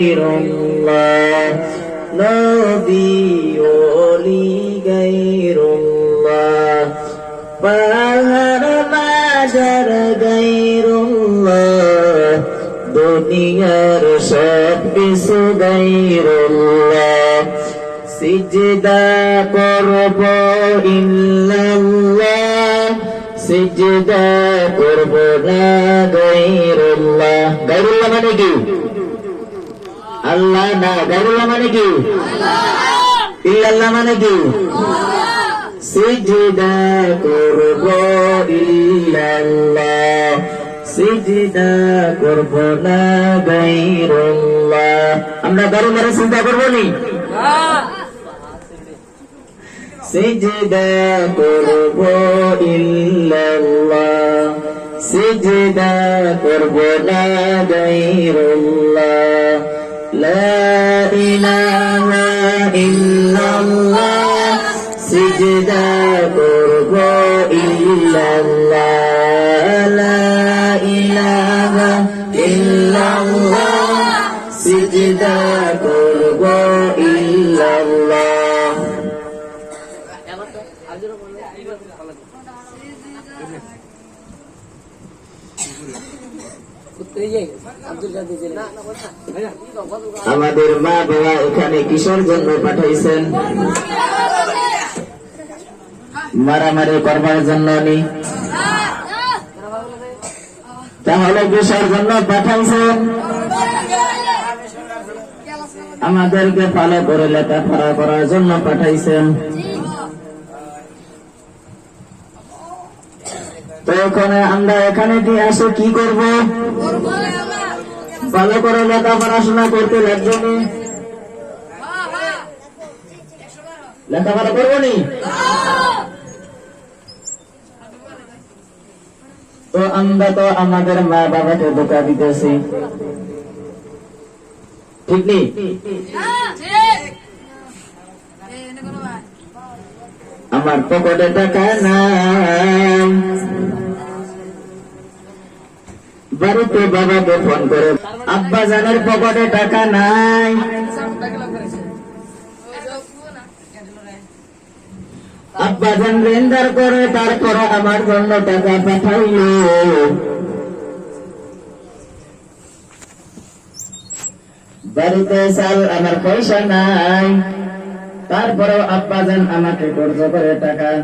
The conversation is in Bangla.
গায়রুল্লাহ নবী ওলি গায়রুল্লাহ পাহাড় মাজার গায়রুল্লাহ দুনিয়ার সব কিছু গায়রুল্লাহ সিজদা করব ইল্লাল্লাহ সিজদা করব না গায়রুল্লাহ। গায়রুল্লাহ মানে কি? আল্লাহ না। গায়রুল্লাহ মানে কি? ইল্লাল্লাহ মানে কি? সিজদা করব ইল্লাল্লাহ সিজদা করব না গায়রুল্লাহ। আমরা গায়রুল্লাহর সিজদা করব নি? সিজদা করব ইল্লাল্লাহ সিজদা করব না গায়রুল্লাহ। লা ইলাহা ইল্লাল্লাহ সিজদা করব ইল্লাল্লাহ লা ইলাহা ইল্লাল্লাহ সিজদা করব ইল্লাল্লাহ। আমাদের মা বাবা এখানে কিসের জন্য পাঠাইছেন? মারামারি করবার জন্য নি? তাহলে কিসের জন্য পাঠাইছেন? আমাদেরকে ভালো করে লেখাপড়া করার জন্য পাঠাইছেন। তো আমরা এখানে দিয়ে আসে কি করব? ভালো করে লেখাপড়াশোনা করতে লাগবে নি? লেখাপড়া করবো নি? তো আমরা তো আমাদের মা বাবাকে ধোঁকা দিতেছি, ঠিক নেই? আমার পকেটে টাকা নাই, বাড়িতে বাবাকে ফোন করে আব্বা জানের পকেটে টাকা নাই, আব্বা জান রেন্দার করে তারপরে আমার জন্য টাকা পাঠাইল। বাড়িতে চাল আমার পয়সা নাই, তারপরেও আব্বা জান আমাকে কর্জ করে টাকা